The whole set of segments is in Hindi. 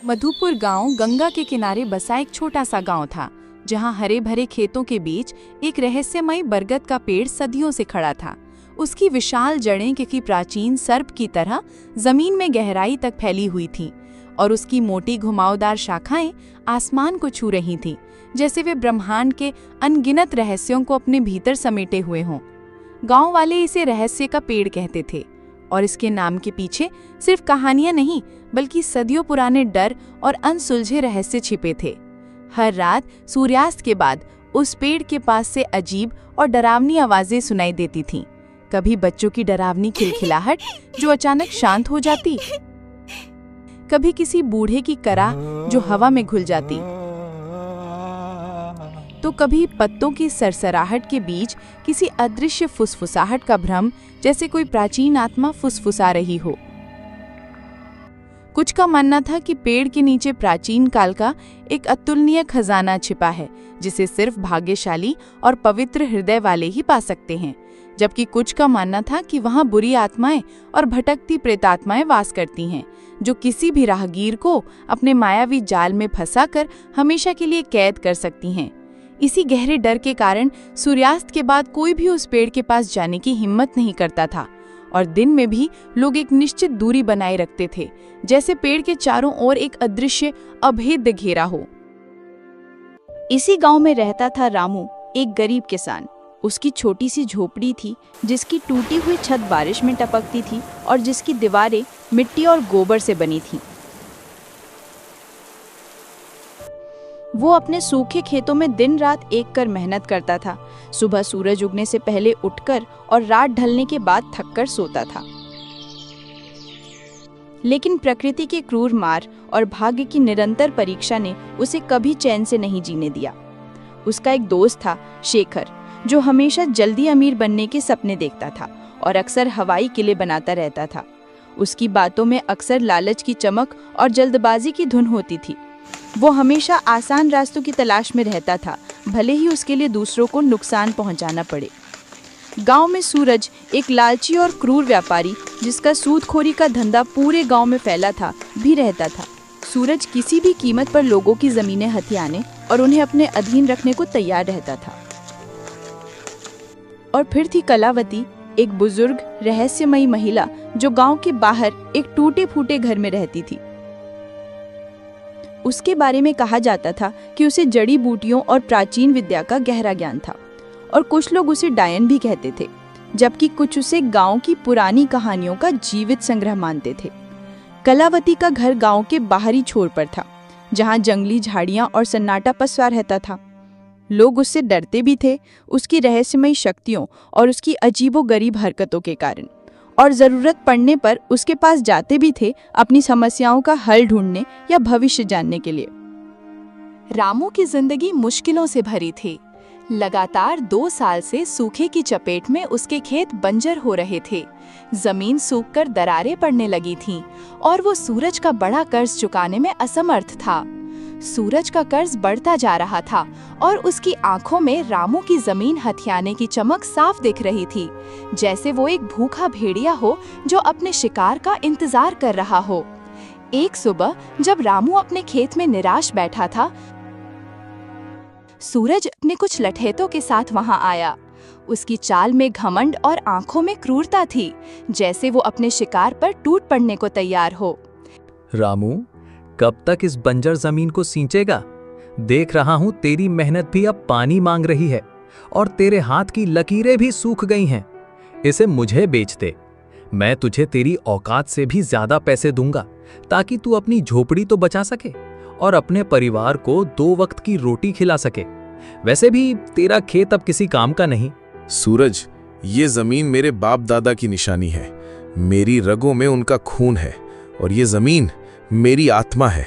मधुपुर गांव गंगा के किनारे बसा एक छोटा सा गांव था, जहां हरे भरे खेतों के बीच एक रहस्यमयी बरगद का पेड़ सदियों से खड़ा था। उसकी विशाल जड़ें किसी प्राचीन सर्प की तरह जमीन में गहराई तक फैली हुई थीं और उसकी मोटी घुमावदार शाखाएं आसमान को छू रही थीं, जैसे वे ब्रह्मांड के अनगिनत रहस्यों को अपने भीतर समेटे हुए हों। गांव वाले इसे रहस्य का पेड़ कहते थे और इसके नाम के पीछे सिर्फ कहानियां नहीं, बल्कि सदियों पुराने डर और अनसुलझे रहस्य छिपे थे। हर रात सूर्यास्त के बाद उस पेड़ के पास से अजीब और डरावनी आवाजें सुनाई देती थीं। कभी बच्चों की डरावनी खिलखिलाहट जो अचानक शांत हो जाती, कभी किसी बूढ़े की कराह जो हवा में घुल जाती, तो कभी पत्तों की सरसराहट के बीच किसी अदृश्य फुसफुसाहट का भ्रम, जैसे कोई प्राचीन आत्मा फुसफुसा रही हो। कुछ का मानना था कि पेड़ के नीचे प्राचीन काल का एक अतुलनीय खजाना छिपा है, जिसे सिर्फ भाग्यशाली और पवित्र हृदय वाले ही पा सकते हैं, जबकि कुछ का मानना था कि वहां बुरी आत्माएं और भटकती प्रेतात्माएं वास करती हैं, जो किसी भी राहगीर को अपने मायावी जाल में फंसाकर हमेशा के लिए कैद कर सकती हैं। इसी गहरे डर के कारण सूर्यास्त के बाद कोई भी उस पेड़ के पास जाने की हिम्मत नहीं करता था और दिन में भी लोग एक निश्चित दूरी बनाए रखते थे, जैसे पेड़ के चारों ओर एक अदृश्य अभेद्य घेरा हो। इसी गांव में रहता था रामू, एक गरीब किसान। उसकी छोटी सी झोपड़ी थी, जिसकी टूटी हुई छत बारिश में टपकती थी और जिसकी दीवारें मिट्टी और गोबर से बनी थीं। वो अपने सूखे खेतों में दिन रात एक कर मेहनत करता था। सुबह सूरज उगने से पहले उठकर और रात ढलने के बाद थककर सोता था। लेकिन प्रकृति के क्रूर मार और भाग्य की निरंतर परीक्षा ने उसे कभी चैन से नहीं जीने दिया। उसका एक दोस्त था, शेखर, जो हमेशा जल्दी अमीर बनने के सपने देखता था और अक्सर हवाई किले बनाता रहता था। उसकी बातों में अक्सर लालच की चमक और जल्दबाजी की धुन होती थी। वो हमेशा आसान रास्तों की तलाश में रहता था, भले ही उसके लिए दूसरों को नुकसान पहुंचाना पड़े। गांव में सूरज, एक लालची और क्रूर व्यापारी जिसका सूदखोरी का धंधा पूरे गांव में फैला था, भी रहता था। सूरज किसी भी कीमत पर लोगों की जमीनें हथियाने और उन्हें अपने अधीन रखने को तैयार रहता था। और फिर थी कलावती, एक बुजुर्ग रहस्यमयी महिला जो गांव के बाहर एक टूटे फूटे घर में रहती थी। उसके बारे में कहा जाता था कि उसे जड़ी बूटियों और प्राचीन विद्या का गहरा ज्ञान था और कुछ लोग उसे डायन भी कहते थे, जबकि कुछ उसे गांव की पुरानी कहानियों का जीवित संग्रह मानते थे। कलावती का घर गांव के बाहरी छोर पर था, जहां जंगली झाड़ियां और सन्नाटा पसरा रहता था। लोग उससे डरते भी थे, उसकी रहस्यमयी शक्तियों और उसकी अजीबोगरीब हरकतों के कारण, और जरूरत पड़ने पर उसके पास जाते भी थे अपनी समस्याओं का हल ढूंढने या भविष्य जानने के लिए। रामू की जिंदगी मुश्किलों से भरी थी। लगातार 2 साल से सूखे की चपेट में उसके खेत बंजर हो रहे थे। जमीन सूखकर दरारें पड़ने लगी थीं और वो सूरज का बड़ा कर्ज चुकाने में असमर्थ था। सूरज का कर्ज बढ़ता जा रहा था और उसकी आंखों में रामू की जमीन हथियाने की चमक साफ दिख रही थी, जैसे वो एक भूखा भेड़िया हो जो अपने शिकार का इंतजार कर रहा हो। एक सुबह जब रामू अपने खेत में निराश बैठा था, सूरज अपने कुछ लठैतों के साथ वहां आया। उसकी चाल में घमंड और आंखों में क्रूरता थी, जैसे वो अपने शिकार पर टूट पड़ने को तैयार हो। रामू, कब तक इस बंजर जमीन को सींचेगा? देख रहा हूं तेरी मेहनत भी अब पानी मांग रही है और तेरे हाथ की लकीरें भी सूख गई हैं। इसे मुझे बेच दे, मैं तुझे तेरी औकात से भी ज्यादा पैसे दूंगा, ताकि तू अपनी झोपड़ी तो बचा सके और अपने परिवार को 2 वक्त की रोटी खिला सके। वैसे भी तेरा खेत अब किसी काम का नहीं। सूरज, ये जमीन मेरे बाप दादा की निशानी है। मेरी रगों में उनका खून है और ये जमीन मेरी आत्मा है।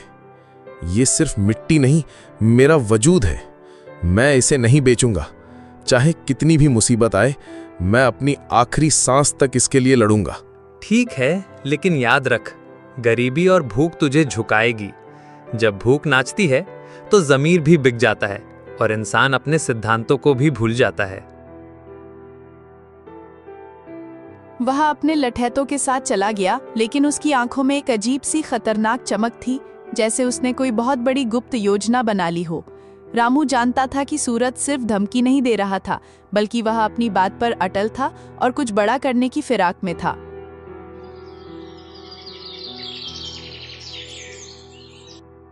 ये सिर्फ मिट्टी नहीं, मेरा वजूद है। मैं इसे नहीं बेचूंगा, चाहे कितनी भी मुसीबत आए। मैं अपनी आखिरी सांस तक इसके लिए लड़ूंगा। ठीक है, लेकिन याद रख, गरीबी और भूख तुझे झुकाएगी। जब भूख नाचती है तो ज़मीर भी बिक जाता है और इंसान अपने सिद्धांतों को भी भूल जाता है। वह अपने लठैतों के साथ चला गया, लेकिन उसकी आंखों में एक अजीब सी खतरनाक चमक थी, जैसे उसने कोई बहुत बड़ी गुप्त योजना बना ली हो। रामू जानता था कि सूरज सिर्फ धमकी नहीं दे रहा था, बल्कि वह अपनी बात पर अटल था और कुछ बड़ा करने की फिराक में था।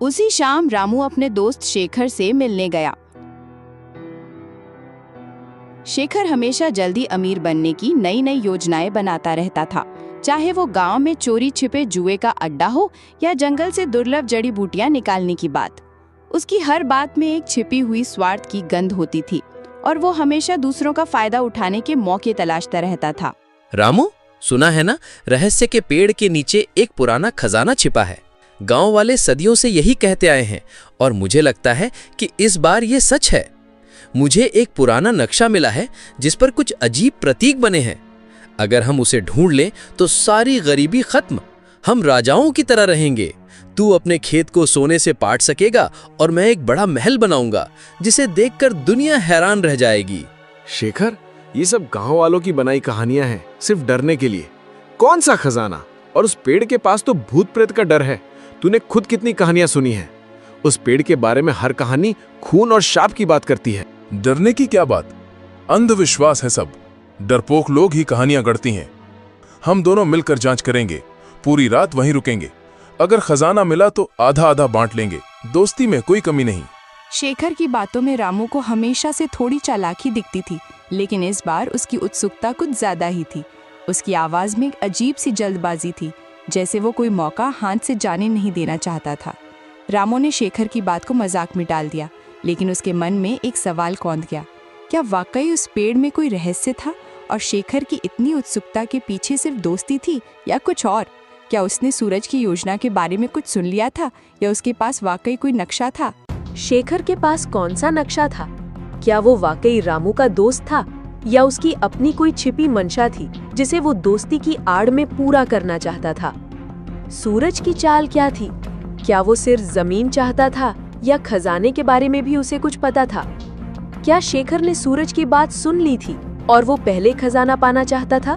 उसी शाम रामू अपने दोस्त शेखर से मिलने गया। शेखर हमेशा जल्दी अमीर बनने की नई नई योजनाएं बनाता रहता था, चाहे वो गांव में चोरी छिपे जुए का अड्डा हो या जंगल से दुर्लभ जड़ी बूटियां निकालने की बात। उसकी हर बात में एक छिपी हुई स्वार्थ की गंध होती थी और वो हमेशा दूसरों का फायदा उठाने के मौके तलाशता रहता था। रामू, सुना है ना, रहस्य के पेड़ के नीचे एक पुराना खजाना छिपा है। गांव वाले सदियों से यही कहते आए हैं और मुझे लगता है कि इस बार ये सच है। मुझे एक पुराना नक्शा मिला है जिस पर कुछ अजीब प्रतीक बने हैं। अगर हम उसे ढूंढ लें तो सारी गरीबी खत्म, हम राजाओं की तरह रहेंगे। तू अपने खेत को सोने से पाट सकेगा और मैं एक बड़ा महल बनाऊंगा जिसे देखकर दुनिया हैरान रह जाएगी। शेखर, ये सब गांव वालों की बनाई कहानियां हैं, सिर्फ डरने के लिए। कौन सा खजाना? और उस पेड़ के पास तो भूत प्रेत का डर है। तूने खुद कितनी कहानियां सुनी हैं? उस पेड़ के बारे में हर कहानी खून और शाप की बात करती है। डरने की क्या बात, अंधविश्वास है सब। डरपोक लोग ही कहानियां गढ़ती हैं। हम दोनों मिलकर जांच करेंगे, पूरी रात वहीं रुकेंगे। अगर खजाना मिला तो आधा आधा बांट लेंगे, दोस्ती में कोई कमी नहीं। शेखर की बातों में रामू को हमेशा से थोड़ी चालाकी दिखती थी, लेकिन इस बार उसकी उत्सुकता कुछ ज्यादा ही थी। उसकी आवाज में एक अजीब सी जल्दबाजी थी, जैसे वो कोई मौका हाथ से जाने नहीं देना चाहता था। रामू ने शेखर की बात को मजाक में डाल दिया, लेकिन उसके मन में एक सवाल कौंध गया। क्या वाकई उस पेड़ में कोई रहस्य था और शेखर की इतनी उत्सुकता के पीछे सिर्फ दोस्ती थी या कुछ और? क्या उसने सूरज की योजना के बारे में कुछ सुन लिया था या उसके पास वाकई कोई नक्शा था? शेखर के पास कौन सा नक्शा था? क्या वो वाकई रामू का दोस्त था या उसकी अपनी कोई छिपी मंशा थी जिसे वो दोस्ती की आड़ में पूरा करना चाहता था? सूरज की चाल क्या थी? क्या वो सिर्फ जमीन चाहता था या खजाने के बारे में भी उसे कुछ पता था? क्या शेखर ने सूरज की बात सुन ली थी और वो पहले खजाना पाना चाहता था?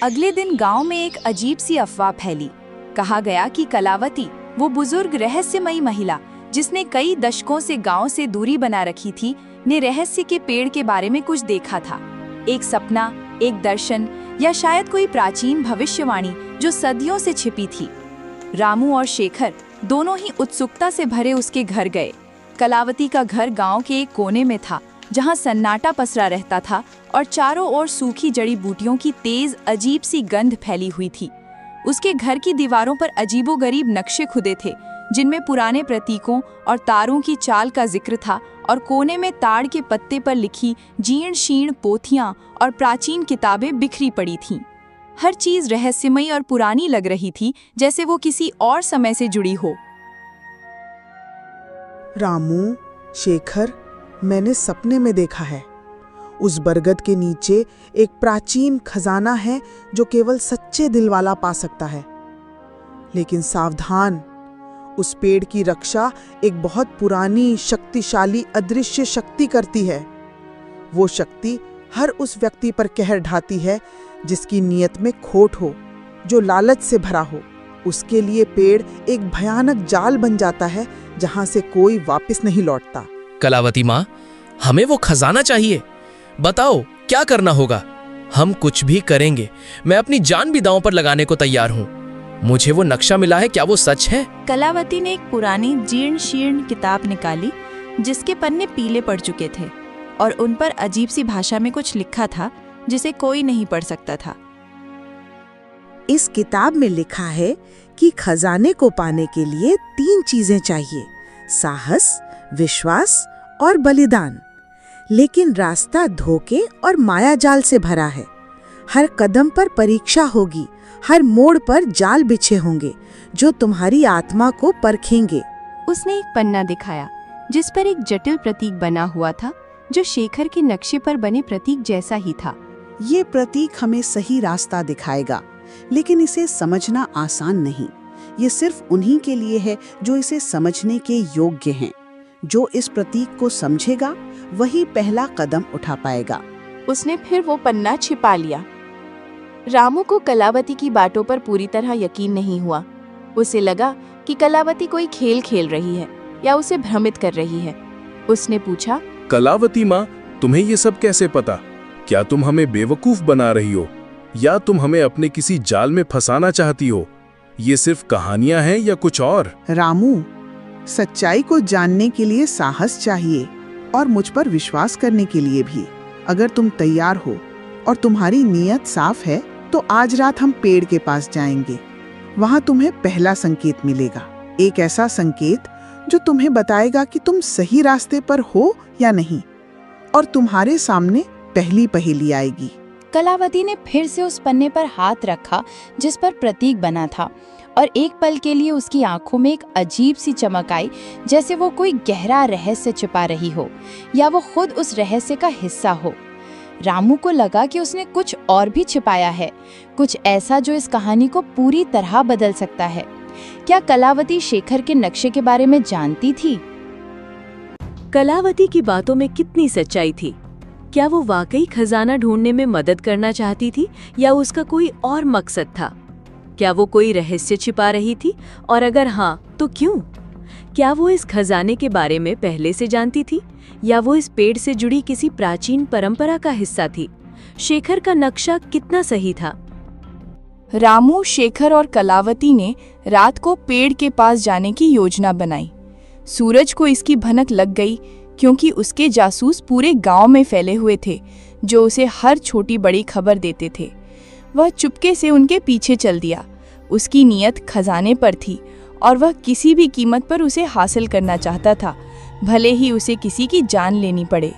अगले दिन गांव में एक अजीब सी अफवाह फैली। कहा गया कि कलावती, वो बुजुर्ग रहस्यमयी महिला जिसने कई दशकों से गांव से दूरी बना रखी थी, ने रहस्य के पेड़ के बारे में कुछ देखा था। एक सपना, एक दर्शन या शायद कोई प्राचीन भविष्यवाणी जो सदियों से छिपी थी। रामू और शेखर दोनों ही उत्सुकता से भरे उसके घर गए। कलावती का घर गांव के एक कोने में था, जहां सन्नाटा पसरा रहता था और चारों ओर सूखी जड़ी बूटियों की तेज अजीब सी गंध फैली हुई थी। उसके घर की दीवारों पर अजीबोगरीब नक्शे खुदे थे, जिनमें पुराने प्रतीकों और तारों की चाल का जिक्र था, और कोने में ताड़ के पत्ते पर लिखी जीर्ण शीर्ण पोथियां और प्राचीन किताबें बिखरी पड़ी थीं। हर चीज रहस्यमयी और पुरानी लग रही थी, जैसे वो किसी और समय से जुड़ी हो। रामू, शेखर, मैंने सपने में देखा है। उस बरगद के नीचे एक प्राचीन खजाना है जो केवल सच्चे दिल वाला पा सकता है। लेकिन सावधान, उस पेड़ की रक्षा एक बहुत पुरानी, शक्तिशाली अदृश्य शक्ति करती है। वो शक्ति हर उस व्यक्ति पर कहर ढाती है जिसकी नीयत में खोट हो, जो लालच से भरा हो। उसके लिए पेड़ एक भयानक जाल बन जाता है जहां से कोई वापस नहीं लौटता। कलावती माँ, हमें वो खजाना चाहिए। बताओ क्या करना होगा? हम कुछ भी करेंगे। मैं अपनी जान भी दांव पर लगाने को तैयार हूँ। मुझे वो नक्शा मिला है, क्या वो सच है? कलावती ने एक पुरानी जीर्ण शीर्ण किताब निकाली, जिसके पन्ने पीले पड़ चुके थे और उन पर अजीब सी भाषा में कुछ लिखा था जिसे कोई नहीं पढ़ सकता था। इस किताब में लिखा है कि खजाने को पाने के लिए 3 चीजें चाहिए: साहस, विश्वास और बलिदान। लेकिन रास्ता धोखे और मायाजाल से भरा है। हर कदम पर परीक्षा होगी, हर मोड़ पर जाल बिछे होंगे जो तुम्हारी आत्मा को परखेंगे। उसने एक पन्ना दिखाया जिस पर एक जटिल प्रतीक बना हुआ था, जो शेखर के नक्शे पर बने प्रतीक जैसा ही था। ये प्रतीक हमें सही रास्ता दिखाएगा, लेकिन इसे समझना आसान नहीं। ये सिर्फ उन्हीं के लिए है जो इसे समझने के योग्य हैं। जो इस प्रतीक को समझेगा वही पहला कदम उठा पाएगा। उसने फिर वो पन्ना छिपा लिया। रामू को कलावती की बातों पर पूरी तरह यकीन नहीं हुआ। उसे लगा कि कलावती कोई खेल खेल रही है या उसे भ्रमित कर रही है। उसने पूछा, कलावती माँ, तुम्हें ये सब कैसे पता? क्या तुम हमें बेवकूफ बना रही हो या तुम हमें अपने किसी जाल में फंसाना चाहती हो? ये सिर्फ कहानियां हैं या कुछ और? रामू, सच्चाई को जानने के लिए साहस चाहिए और मुझ पर विश्वास करने के लिए भी। अगर तुम तैयार हो और तुम्हारी नीयत साफ है तो आज रात हम पेड़ के पास जाएंगे। वहां तुम्हें पहला संकेत मिलेगा, एक ऐसा संकेत जो तुम्हें बताएगा कि तुम सही रास्ते पर हो या नहीं, और तुम्हारे सामने पहली पहेली आएगी। कलावती ने फिर से उस पन्ने पर हाथ रखा जिस पर प्रतीक बना था, और एक पल के लिए उसकी आंखों में एक अजीब सी चमक आई, जैसे वो कोई गहरा रहस्य छिपा रही हो या वो खुद उस रहस्य का हिस्सा हो। रामू को लगा कि उसने कुछ और भी छिपाया है, कुछ ऐसा जो इस कहानी को पूरी तरह बदल सकता है। क्या कलावती शेखर के नक्शे के बारे में जानती थी? कलावती की बातों में कितनी सच्चाई थी? क्या वो वाकई खजाना ढूंढने में मदद करना चाहती थी या उसका कोई और मकसद था? क्या वो कोई रहस्य छिपा रही थी, और अगर हाँ तो क्यों? क्या वो इस खजाने के बारे में पहले से जानती थी या वो इस पेड़ से जुड़ी किसी प्राचीन परंपरा का हिस्सा थी? शेखर का नक्शा कितना सही था? रामू, शेखर और कलावती ने रात को पेड़ के पास जाने की योजना बनाई। सूरज को इसकी भनक लग गई क्योंकि उसके जासूस पूरे गांव में फैले हुए थे जो उसे हर छोटी बड़ी खबर देते थे। वह चुपके से उनके पीछे चल दिया। उसकी नीयत खजाने पर थी और वह किसी भी कीमत पर उसे हासिल करना चाहता था, भले ही उसे किसी की जान लेनी पड़े।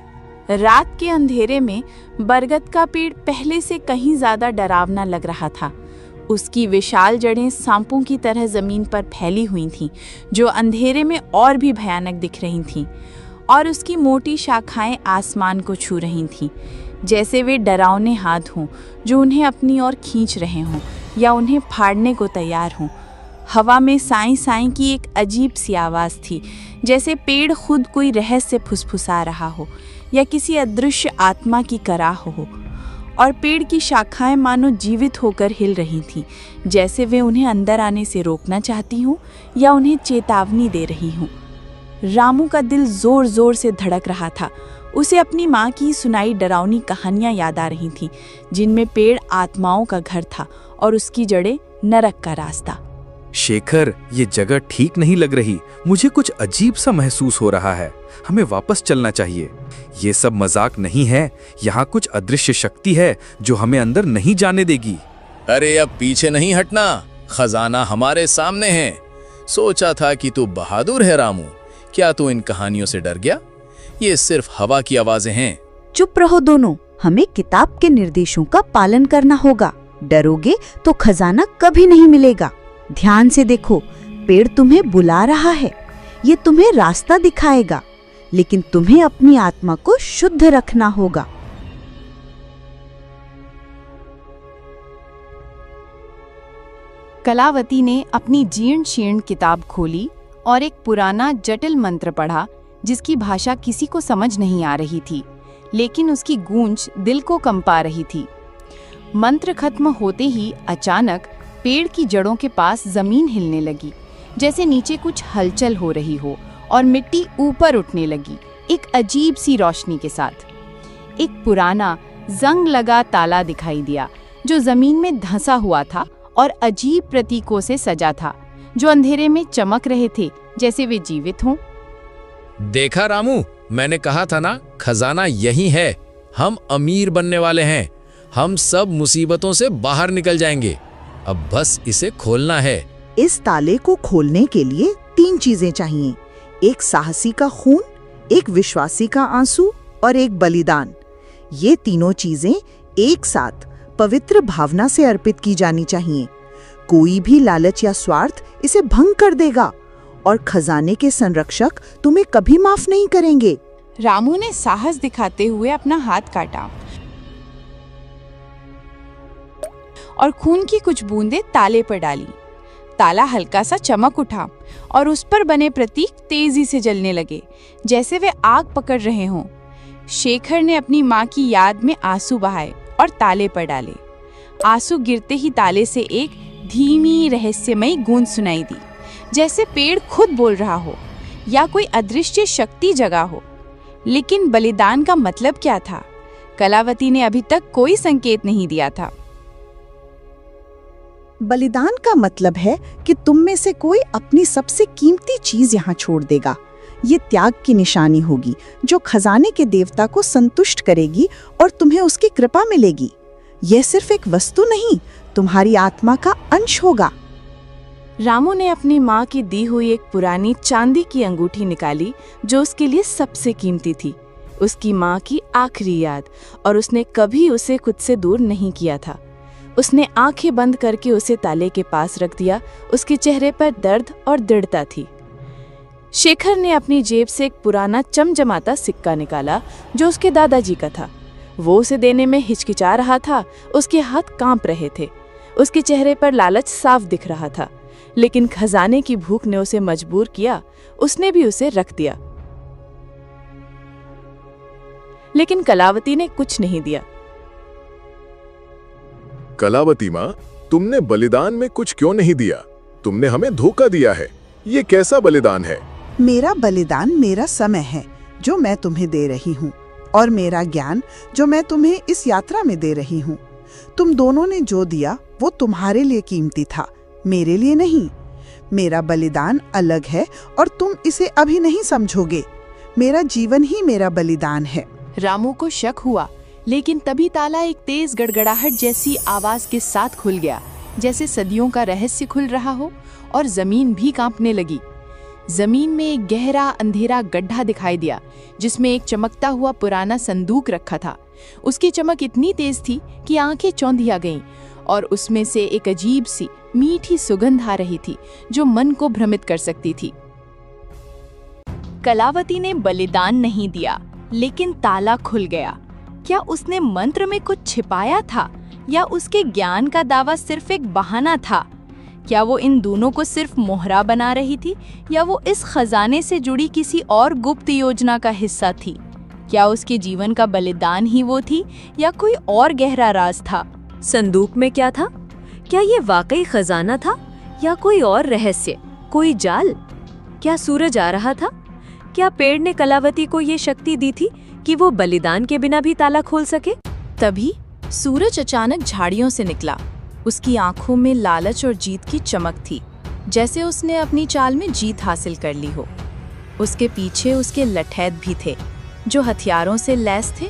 रात के अंधेरे में बरगद का पेड़ पहले से कहीं ज्यादा डरावना लग रहा था। उसकी विशाल जड़ें सांपों की तरह जमीन पर फैली हुई थीं, जो अंधेरे में और भी भयानक दिख रही थीं, और उसकी मोटी शाखाएं आसमान को छू रही थीं, जैसे वे डरावने हाथ हों जो उन्हें अपनी ओर खींच रहे हों या उन्हें फाड़ने को तैयार हों। हवा में साई साई की एक अजीब सी आवाज़ थी, जैसे पेड़ खुद कोई रहस्य फुसफुसा रहा हो या किसी अदृश्य आत्मा की कराह हो, और पेड़ की शाखाएं मानो जीवित होकर हिल रही थीं, जैसे वे उन्हें अंदर आने से रोकना चाहती हों या उन्हें चेतावनी दे रही हों। रामू का दिल जोर जोर से धड़क रहा था। उसे अपनी माँ की सुनाई डरावनी कहानियां याद आ रही थीं, जिनमें पेड़ आत्माओं का घर था और उसकी जड़ें नरक का रास्ता। शेखर, ये जगह ठीक नहीं लग रही। मुझे कुछ अजीब सा महसूस हो रहा है। हमें वापस चलना चाहिए। ये सब मजाक नहीं है। यहाँ कुछ अदृश्य शक्ति है जो हमें अंदर नहीं जाने देगी। अरे अब पीछे नहीं हटना, खजाना हमारे सामने है। सोचा था कि तू बहादुर है रामू, क्या तू इन कहानियों से डर गया? ये सिर्फ हवा की आवाजें हैं। चुप रहो दोनों, हमें किताब के निर्देशों का पालन करना होगा। डरोगे तो खजाना कभी नहीं मिलेगा। ध्यान से देखो, पेड़ तुम्हें बुला रहा है। ये तुम्हें रास्ता दिखाएगा, लेकिन तुम्हें अपनी आत्मा को शुद्ध रखना होगा। कलावती ने अपनी जीर्ण शीर्ण किताब खोली और एक पुराना जटिल मंत्र पढ़ा, जिसकी भाषा किसी को समझ नहीं आ रही थी, लेकिन उसकी गूंज दिल को कंपा रही थी। मंत्र खत्म होते ही अचानक पेड़ की जड़ों के पास जमीन हिलने लगी, जैसे नीचे कुछ हलचल हो रही हो, और मिट्टी ऊपर उठने लगी एक अजीब सी रोशनी के साथ। एक पुराना जंग लगा ताला दिखाई दिया जो जमीन में धंसा हुआ था और अजीब प्रतीकों से सजा था, जो अंधेरे में चमक रहे थे जैसे वे जीवित हों। देखा रामू, मैंने कहा था ना, खजाना यही है। हम अमीर बनने वाले हैं। हम सब मुसीबतों से बाहर निकल जाएंगे। अब बस इसे खोलना है। इस ताले को खोलने के लिए 3 चीजें चाहिए, एक साहसी का खून, एक विश्वासी का आंसू और एक बलिदान। ये तीनों चीजें एक साथ पवित्र भावना से अर्पित की जानी चाहिए। कोई भी लालच या स्वार्थ इसे भंग कर देगा और खजाने के संरक्षक तुम्हें कभी माफ नहीं करेंगे। रामू ने साहस दिखाते हुए अपना हाथ काटा और खून की कुछ बूंदें ताले पर डाली। ताला हल्का सा चमक उठा और उस पर बने प्रतीक तेजी से जलने लगे, जैसे वे आग पकड़ रहे हों। शेखर ने अपनी माँ की याद में आंसू बहाए और ताले पर डाले। आंसू गिरते ही ताले से एक धीमी रहस्यमयी गूंज सुनाई दी, जैसे पेड़ खुद बोल रहा हो या कोई अदृश्य शक्ति जगा हो। लेकिन बलिदान का मतलब क्या था? कलावती ने अभी तक कोई संकेत नहीं दिया था। बलिदान का मतलब है कि तुम में से कोई अपनी सबसे कीमती चीज यहाँ छोड़ देगा। ये त्याग की निशानी होगी जो खजाने के देवता को संतुष्ट करेगी और तुम्हें उसकी कृपा मिलेगी। यह सिर्फ एक वस्तु नहीं, तुम्हारी आत्मा का अंश होगा। रामू ने अपनी माँ की दी हुई एक पुरानी चांदी की अंगूठी निकाली जो उसके लिए सबसे कीमती थी, उसकी माँ की आखिरी याद, और उसने कभी उसे खुद से दूर नहीं किया था। उसने आंखें बंद करके उसे ताले के पास रख दिया। उसके चेहरे पर दर्द और दृढ़ता थी। शेखर ने अपनी जेब से एक पुराना चमचमाता सिक्का निकाला जो उसके दादाजी का था। वो उसे देने में हिचकिचा रहा था, उसके हाथ कांप रहे थे। उसके चेहरे पर लालच साफ दिख रहा था, लेकिन खजाने की भूख ने उसे मजबूर किया। उसने भी उसे रख दिया, लेकिन कलावती ने कुछ नहीं दिया। कलावती माँ, तुमने बलिदान में कुछ क्यों नहीं दिया? तुमने हमें धोखा दिया है। ये कैसा बलिदान है? मेरा बलिदान मेरा समय है जो मैं तुम्हें दे रही हूँ, और मेरा ज्ञान जो मैं तुम्हें इस यात्रा में दे रही हूँ। तुम दोनों ने जो दिया वो तुम्हारे लिए कीमती था, मेरे लिए नहीं। मेरा बलिदान अलग है और तुम इसे अभी नहीं समझोगे। मेरा जीवन ही मेरा बलिदान है। रामू को शक हुआ, लेकिन तभी ताला एक तेज गड़गड़ाहट जैसी आवाज के साथ खुल गया, जैसे सदियों का रहस्य खुल रहा हो, और जमीन भी कांपने लगी। जमीन में एक गहरा अंधेरा गड्ढा दिखाई दिया, जिसमें एक चमकता हुआ पुराना संदूक रखा था। उसकी चमक इतनी तेज थी कि आंखें चौंधिया गईं, और उसमें से एक अजीब सी मीठी सुगंध आ रही थी जो मन को भ्रमित कर सकती थी। कलावती ने बलिदान नहीं दिया, लेकिन ताला खुल गया। क्या उसने मंत्र में कुछ छिपाया था, या उसके ज्ञान का दावा सिर्फ एक बहाना था? क्या वो इन दोनों को सिर्फ मोहरा बना रही थी, या वो इस खजाने से जुड़ी किसी और गुप्त योजना का हिस्सा थी? क्या उसके जीवन का बलिदान ही वो थी, या कोई और गहरा राज था? संदूक में क्या था? क्या ये वाकई खजाना था, या कोई और रहस्य, कोई जाल? क्या सूरज आ रहा था? क्या पेड़ ने कलावती को ये शक्ति दी थी कि वो बलिदान के बिना भी ताला खोल सके? तभी सूरज अचानक झाड़ियों से निकला। उसकी आंखों में लालच और जीत की चमक थी, जैसे उसने अपनी चाल में जीत हासिल कर ली हो। उसके पीछे उसके लठैत भी थे, जो हथियारों से लैस थे।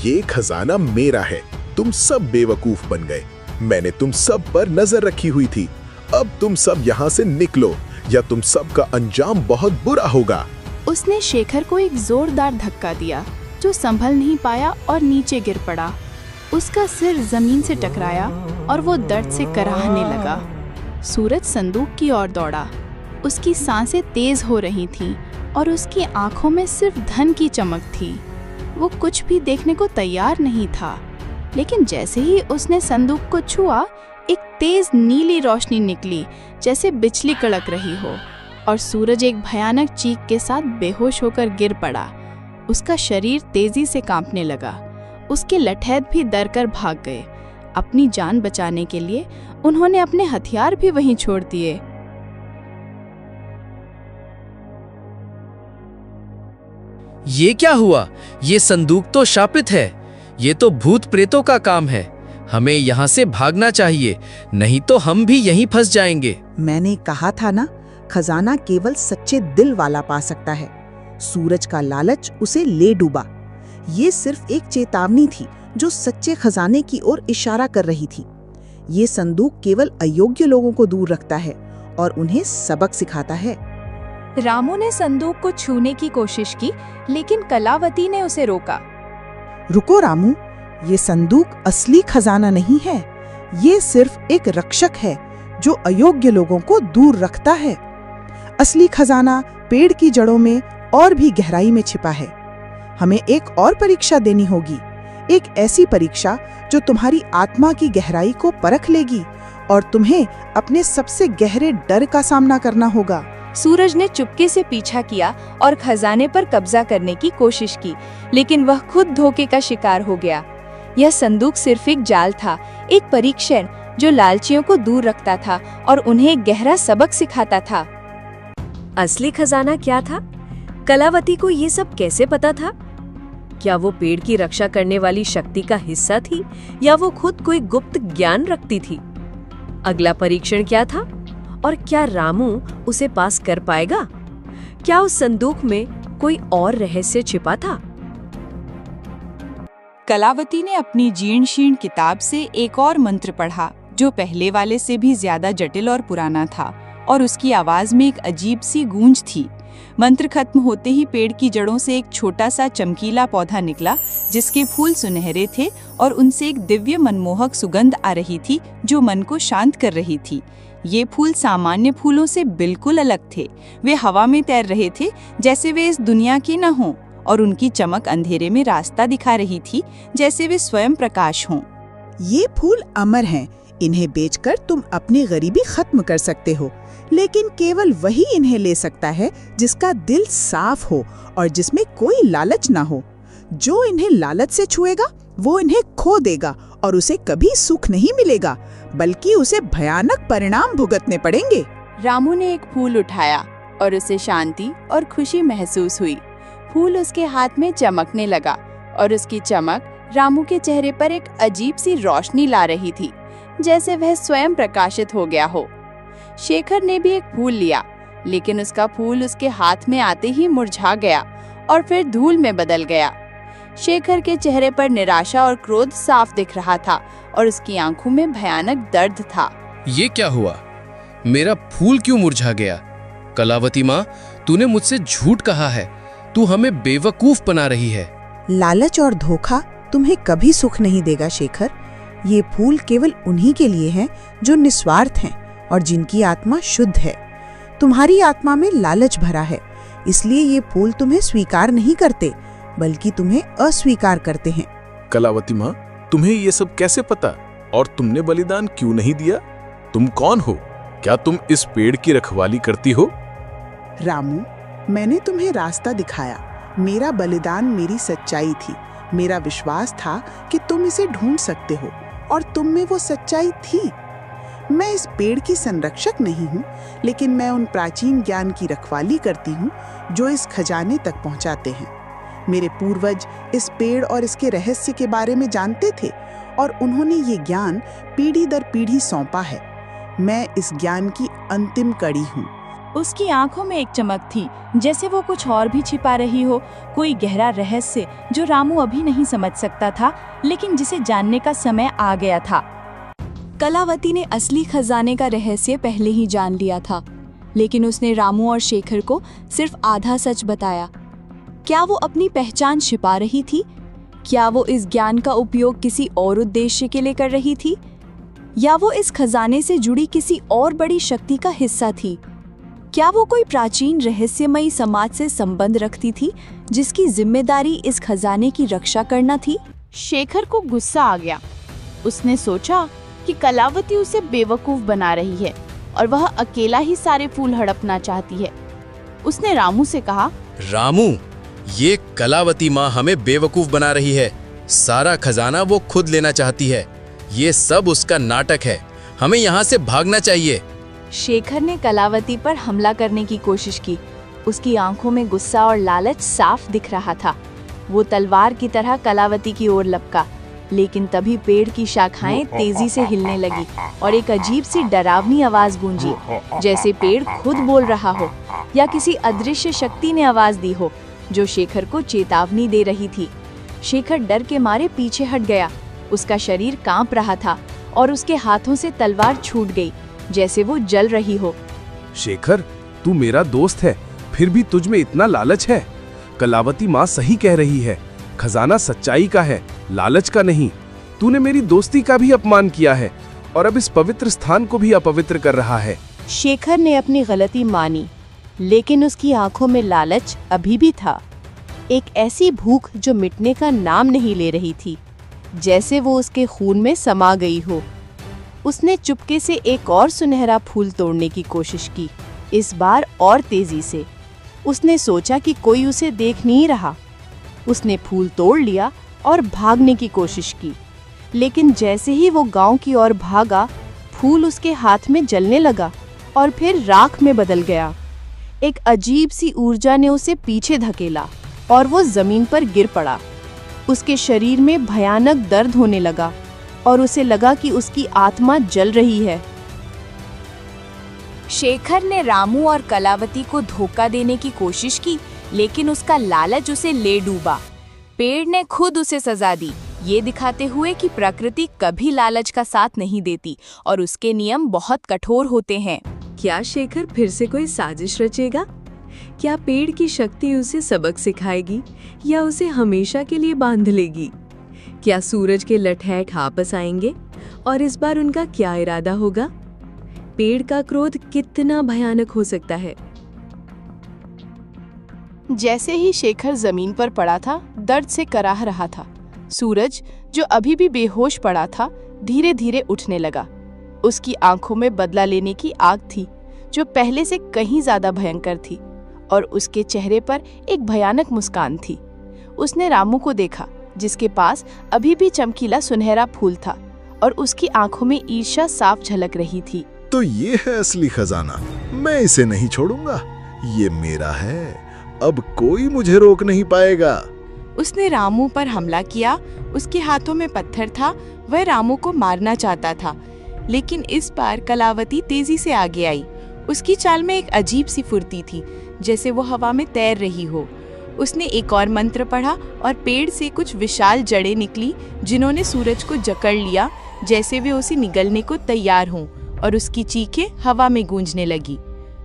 ये खजाना मेरा है। तुम सब बेवकूफ बन गए। मैंने तुम सब पर नजर रखी हुई थी। अब तुम सब यहाँ से निकलो, या तुम सब का अंजाम बहुत बुरा होगा। उसने शेखर को एक जोरदार धक्का दिया, जो संभल नहीं पाया और नीचे गिर पड़ा। उसका सिर जमीन से टकराया और वो दर्द से कराहने लगा। सूरज संदूक की ओर दौड़ा। उसकी सांसें तेज हो रही थीं और उसकी आंखों में सिर्फ धन की चमक थी। वो कुछ भी देखने को तैयार नहीं था, लेकिन जैसे ही उसने संदूक को छुआ, एक तेज नीली रोशनी निकली, जैसे बिजली कड़क रही हो, और सूरज एक भयानक चीख के साथ बेहोश होकर गिर पड़ा। उसका शरीर तेजी से कांपने लगा। उसके लठैत भी डर कर भाग गए। अपनी जान बचाने के लिए उन्होंने अपने हथियार भी वहीं छोड़ दिए। ये क्या हुआ? ये संदूक तो शापित है। ये तो भूत प्रेतों का काम है। हमें यहाँ से भागना चाहिए, नहीं तो हम भी यहीं फंस जाएंगे। मैंने कहा था ना, खजाना केवल सच्चे दिल वाला पा सकता है। सूरज का लालच उसे ले डूबा। ये सिर्फ एक चेतावनी थी जो सच्चे खजाने की ओर इशारा कर रही थी। ये संदूक केवल अयोग्य लोगों को दूर रखता है और उन्हें सबक सिखाता है। रामू ने संदूक को छूने की कोशिश की, लेकिन कलावती ने उसे रोका। रुको रामू, ये संदूक असली खजाना नहीं है। ये सिर्फ एक रक्षक है जो अयोग्य लोगों को दूर रखता है। असली खजाना पेड़ की जड़ों में और भी गहराई में छिपा है। हमें एक और परीक्षा देनी होगी, एक ऐसी परीक्षा जो तुम्हारी आत्मा की गहराई को परख लेगी और तुम्हें अपने सबसे गहरे डर का सामना करना होगा। सूरज ने चुपके से पीछा किया और खजाने पर कब्जा करने की कोशिश की, लेकिन वह खुद धोखे का शिकार हो गया। यह संदूक सिर्फ एक जाल था, एक परीक्षण जो लालचियों को दूर रखता था और उन्हें एक गहरा सबक सिखाता था। असली खजाना क्या था? कलावती को ये सब कैसे पता था? क्या वो पेड़ की रक्षा करने वाली शक्ति का हिस्सा थी या वो खुद कोई गुप्त ज्ञान रखती थी? अगला परीक्षण क्या था और क्या रामू उसे पास कर पाएगा? क्या उस संदूक में कोई और रहस्य छिपा था? कलावती ने अपनी जीर्ण शीर्ण किताब से एक और मंत्र पढ़ा जो पहले वाले से भी ज्यादा जटिल और पुराना था, और उसकी आवाज में एक अजीब सी गूंज थी। मंत्र खत्म होते ही पेड़ की जड़ों से एक छोटा सा चमकीला पौधा निकला जिसके फूल सुनहरे थे और उनसे एक दिव्य मनमोहक सुगंध आ रही थी जो मन को शांत कर रही थी। ये फूल सामान्य फूलों से बिल्कुल अलग थे। वे हवा में तैर रहे थे जैसे वे इस दुनिया के न हों, और उनकी चमक अंधेरे में रास्ता दिखा रही थी जैसे वे स्वयं प्रकाश हों। ये फूल अमर हैं। इन्हें बेचकर तुम अपनी गरीबी खत्म कर सकते हो, लेकिन केवल वही इन्हें ले सकता है जिसका दिल साफ हो और जिसमें कोई लालच ना हो। जो इन्हें लालच से छुएगा वो इन्हें खो देगा और उसे कभी सुख नहीं मिलेगा, बल्कि उसे भयानक परिणाम भुगतने पड़ेंगे। रामू ने एक फूल उठाया और उसे शांति और खुशी महसूस हुई। फूल उसके हाथ में चमकने लगा और उसकी चमक रामू के चेहरे पर एक अजीब सी रोशनी ला रही थी, जैसे वह स्वयं प्रकाशित हो गया हो। शेखर ने भी एक फूल लिया, लेकिन उसका फूल उसके हाथ में आते ही मुरझा गया और फिर धूल में बदल गया। शेखर के चेहरे पर निराशा और क्रोध साफ दिख रहा था और उसकी आंखों में भयानक दर्द था। ये क्या हुआ? मेरा फूल क्यों मुरझा गया? कलावती माँ, तूने मुझसे झूठ कहा है। तू हमें बेवकूफ बना रही है। लालच और धोखा तुम्हें कभी सुख नहीं देगा शेखर। ये फूल केवल उन्हीं के लिए हैं जो निस्वार्थ हैं और जिनकी आत्मा शुद्ध है। तुम्हारी आत्मा में लालच भरा है, इसलिए ये फूल तुम्हें स्वीकार नहीं करते, बल्कि तुम्हें अस्वीकार करते हैं। कलावती माँ, तुम्हें ये सब कैसे पता? और तुमने बलिदान क्यों नहीं दिया? तुम कौन हो? क्या तुम इस पेड़ की रखवाली करती हो? रामू, मैंने तुम्हें रास्ता दिखाया। मेरा बलिदान मेरी सच्चाई थी। मेरा विश्वास था कि तुम इसे ढूंढ सकते हो, और तुम में वो सच्चाई थी। मैं इस पेड़ की संरक्षक नहीं हूँ, लेकिन मैं उन प्राचीन ज्ञान की रखवाली करती हूँ जो इस खजाने तक पहुँचाते हैं। मेरे पूर्वज इस पेड़ और इसके रहस्य के बारे में जानते थे, और उन्होंने ये ज्ञान पीढ़ी दर पीढ़ी सौंपा है। मैं इस ज्ञान की अंतिम कड़ी हूँ। उसकी आंखों में एक चमक थी, जैसे वो कुछ और भी छिपा रही हो, कोई गहरा रहस्य जो रामू अभी नहीं समझ सकता था, लेकिन जिसे जानने का समय आ गया था। कलावती ने असली खजाने का रहस्य पहले ही जान लिया था, लेकिन उसने रामू और शेखर को सिर्फ आधा सच बताया। क्या वो अपनी पहचान छिपा रही थी? क्या वो इस ज्ञान का उपयोग किसी और उद्देश्य के लिए कर रही थी, या वो इस खजाने से जुड़ी किसी और बड़ी शक्ति का हिस्सा थी? क्या वो कोई प्राचीन रहस्यमयी समाज से संबंध रखती थी जिसकी जिम्मेदारी इस खजाने की रक्षा करना थी? शेखर को गुस्सा आ गया। उसने सोचा कि कलावती उसे बेवकूफ बना रही है और वह अकेला ही सारे फूल हड़पना चाहती है। उसने रामू से कहा, रामू, ये कलावती माँ हमें बेवकूफ बना रही है। सारा खजाना वो खुद लेना चाहती है। ये सब उसका नाटक है। हमें यहाँ से भागना चाहिए। शेखर ने कलावती पर हमला करने की कोशिश की। उसकी आंखों में गुस्सा और लालच साफ दिख रहा था। वो तलवार की तरह कलावती की ओर लपका, लेकिन तभी पेड़ की शाखाएं तेजी से हिलने लगी और एक अजीब सी डरावनी आवाज गूंजी, जैसे पेड़ खुद बोल रहा हो या किसी अदृश्य शक्ति ने आवाज दी हो जो शेखर को चेतावनी दे रही थी। शेखर डर के मारे पीछे हट गया। उसका शरीर कांप रहा था और उसके हाथों से तलवार छूट गई, जैसे वो जल रही हो। शेखर, तू मेरा दोस्त है, फिर भी तुझ में इतना लालच है। कलावती माँ सही कह रही है, खजाना सच्चाई का है, लालच का नहीं। तूने मेरी दोस्ती का भी अपमान किया है और अब इस पवित्र स्थान को भी अपवित्र कर रहा है। शेखर ने अपनी गलती मानी, लेकिन उसकी आंखों में लालच अभी भी था, एक ऐसी भूख जो मिटने का नाम नहीं ले रही थी, जैसे वो उसके खून में समा गई हो। उसने चुपके से एक और सुनहरा फूल तोड़ने की कोशिश की, इस बार और तेजी से। उसने सोचा कि कोई उसे देख नहीं रहा। उसने फूल तोड़ लिया और भागने की कोशिश की, लेकिन जैसे ही वो गांव की ओर भागा, फूल उसके हाथ में जलने लगा और फिर राख में बदल गया। एक अजीब सी ऊर्जा ने उसे पीछे धकेला और वो जमीन पर गिर पड़ा। उसके शरीर में भयानक दर्द होने लगा और उसे लगा कि उसकी आत्मा जल रही है। शेखर ने रामू और कलावती को धोखा देने की कोशिश की, लेकिन उसका लालच उसे ले डूबा। पेड़ ने खुद उसे सजा दी, ये दिखाते हुए कि प्रकृति कभी लालच का साथ नहीं देती और उसके नियम बहुत कठोर होते हैं। क्या शेखर फिर से कोई साजिश रचेगा? क्या पेड़ की शक्ति उसे सबक सिखाएगी या उसे हमेशा के लिए बांध लेगी? क्या सूरज के लठैट वापस आएंगे और इस बार उनका क्या इरादा होगा? पेड़ का क्रोध कितना भयानक हो सकता है। जैसे ही शेखर जमीन पर पड़ा था, दर्द से कराह रहा था। सूरज, जो अभी भी बेहोश पड़ा था, धीरे धीरे उठने लगा। उसकी आंखों में बदला लेने की आग थी, जो पहले से कहीं ज्यादा भयंकर थी, और उसके चेहरे पर एक भयानक मुस्कान थी। उसने रामू को देखा, जिसके पास अभी भी चमकीला सुनहरा फूल था, और उसकी आंखों में ईर्ष्या साफ झलक रही थी। तो ये है असली खजाना, मैं इसे नहीं छोड़ूंगा, ये मेरा है, अब कोई मुझे रोक नहीं पाएगा। उसने रामू पर हमला किया। उसके हाथों में पत्थर था, वह रामू को मारना चाहता था, लेकिन इस बार कलावती तेजी से आगे आई। उसकी चाल में एक अजीब सी फुर्ती थी, जैसे वो हवा में तैर रही हो। उसने एक और मंत्र पढ़ा और पेड़ से कुछ विशाल जड़ें निकली, जिन्होंने सूरज को जकड़ लिया, जैसे वे उसे निगलने को तैयार हों, और उसकी चीखें हवा में गूंजने लगी।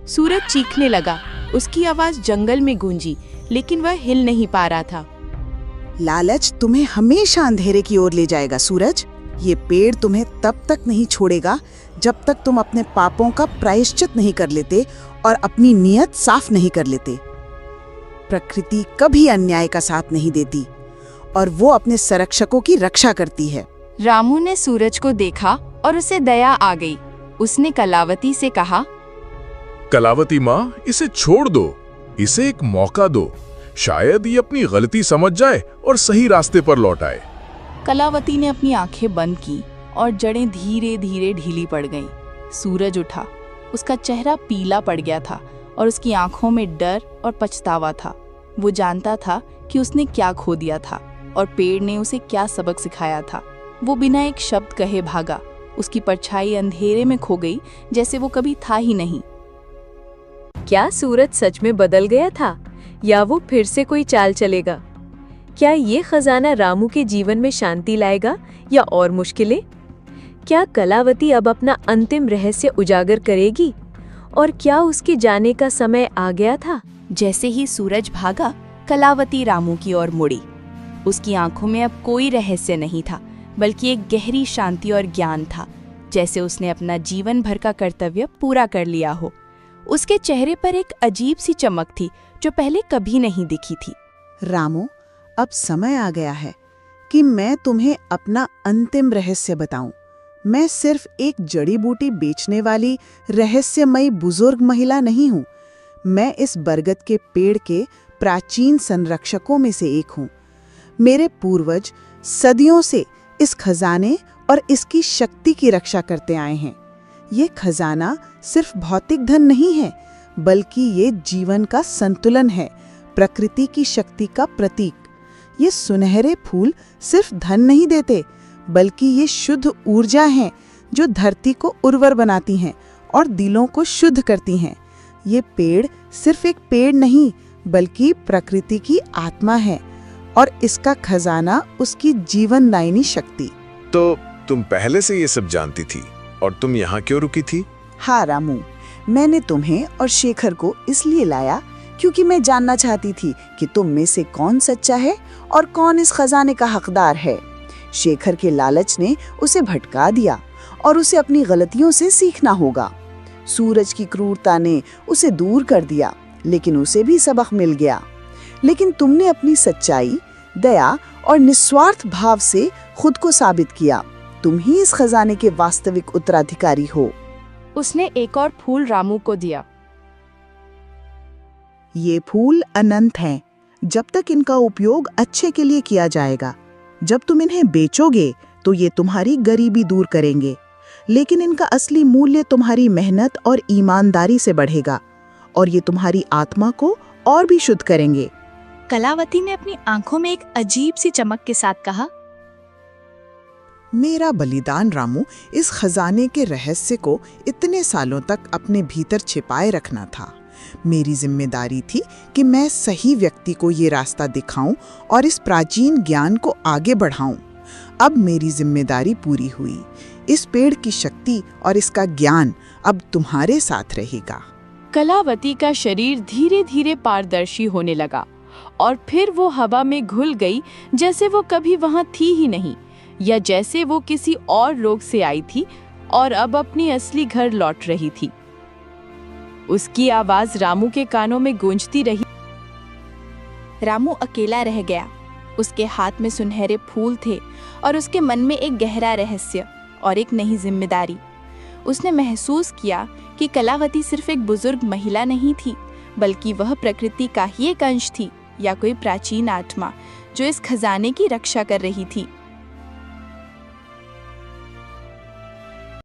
सूरज चीखने लगा, उसकी आवाज जंगल में गूंजी, लेकिन वह हिल नहीं पा रहा था। लालच तुम्हें हमेशा अंधेरे की ओर ले जाएगा सूरज। ये पेड़ तुम्हें तब तक नहीं छोड़ेगा जब तक तुम अपने पापों का प्रायश्चित नहीं कर लेते और अपनी नीयत साफ नहीं कर लेते। प्रकृति कभी अन्याय का साथ नहीं देती और वो अपने संरक्षकों की रक्षा करती है। रामू ने सूरज को देखा और उसे दया आ गई। उसने कलावती से कहा, कलावती माँ, इसे छोड़ दो, इसे एक मौका दो, शायद ये अपनी गलती समझ जाए और सही रास्ते पर लौट आए। कलावती ने अपनी आंखें बंद की और जड़ें धीरे धीरे ढीली पड़ गईं। सूरज उठा, उसका चेहरा पीला पड़ गया था और उसकी आंखों में डर और पछतावा था। वो जानता था कि उसने क्या खो दिया था और पेड़ ने उसे क्या सबक सिखाया था। वो बिना एक शब्द कहे भागा। उसकी परछाई अंधेरे में खो गई, जैसे वो कभी था ही नहीं। क्या सूरज सच में बदल गया था या वो फिर से कोई चाल चलेगा? क्या ये खजाना रामू के जीवन में शांति लाएगा या और मुश्किलें? क्या कलावती अब अपना अंतिम रहस्य उजागर करेगी और क्या उसके जाने का समय आ गया था? जैसे ही सूरज भागा, कलावती रामू की ओर मुड़ी। उसकी आंखों में अब कोई रहस्य नहीं था, बल्कि एक गहरी शांति और ज्ञान था, जैसे उसने अपना जीवन भर का कर्तव्य पूरा कर लिया हो। उसके चेहरे पर एक अजीब सी चमक थी, जो पहले कभी नहीं दिखी थी। रामू, अब समय आ गया है कि मैं तुम्हें अपना अंतिम रहस्य बताऊं। मैं सिर्फ एक जड़ी बूटी बेचने वाली रहस्यमयी बुजुर्ग महिला नहीं हूं। मैं इस बरगद के पेड़ के प्राचीन संरक्षकों में से एक हूं। मेरे पूर्वज सदियों से इस खजाने और इसकी शक्ति की रक्षा करते आए हैं। ये खजाना सिर्फ भौतिक धन नहीं है, बल्कि ये जीवन का संतुलन है, प्रकृति की शक्ति का प्रतीक। ये सुनहरे फूल सिर्फ धन नहीं देते, बल्कि ये शुद्ध ऊर्जा हैं, जो धरती को उर्वर बनाती हैं और दिलों को शुद्ध करती हैं। ये पेड़ सिर्फ एक पेड़ नहीं, बल्कि प्रकृति की आत्मा है, और इसका खजाना उसकी जीवनदायिनी शक्ति। तो तुम पहले से ये सब जानती थी और तुम यहाँ क्यों रुकी थी? हाँ रामू, मैंने तुम्हें और शेखर को इसलिए लाया क्योंकि मैं जानना चाहती थी कि तुम में से कौन सच्चा है और कौन इस खजाने का हकदार है। शेखर के लालच ने उसे भटका दिया और उसे अपनी गलतियों से सीखना होगा। सूरज की क्रूरता ने उसे दूर कर दिया, लेकिन उसे भी सबक मिल गया। लेकिन तुमने अपनी सच्चाई, दया और निस्वार्थ भाव से खुद को साबित किया। तुम ही इस खजाने के वास्तविक उत्तराधिकारी हो। उसने एक और फूल रामू को दिया। ये फूल अनंत हैं, जब तक इनका उपयोग अच्छे के लिए किया जाएगा। जब तुम इन्हें बेचोगे तो ये तुम्हारी गरीबी दूर करेंगे, लेकिन इनका असली मूल्य तुम्हारी मेहनत और ईमानदारी से बढ़ेगा और ये तुम्हारी आत्मा को और भी शुद्ध करेंगे। कलावती ने अपनी आंखों में एक अजीब सी चमक के साथ कहा, मेरा बलिदान रामू इस खजाने के रहस्य को इतने सालों तक अपने भीतर छिपाए रखना था। मेरी जिम्मेदारी थी कि मैं सही व्यक्ति को ये रास्ता दिखाऊं और इस प्राचीन ज्ञान को आगे बढ़ाऊं। अब मेरी जिम्मेदारी पूरी हुई। इस पेड़ की शक्ति और इसका ज्ञान अब तुम्हारे साथ रहेगा। कलावती का शरीर धीरे धीरे पारदर्शी होने लगा और फिर वो हवा में घुल गई, जैसे वो कभी वहां थी ही नहीं, या जैसे वो किसी और रोग से आई थी और अब अपनी असली घर लौट रही थी। उसकी आवाज रामू के कानों में गूंजती रही। रामू अकेला रह गया। उसके हाथ में सुनहरे फूल थे और उसके मन में एक गहरा रहस्य और एक नई जिम्मेदारी। उसने महसूस किया कि कलावती सिर्फ एक बुजुर्ग महिला नहीं थी, बल्कि वह प्रकृति का ही एक अंश थी, या कोई प्राचीन आत्मा जो इस खजाने की रक्षा कर रही थी।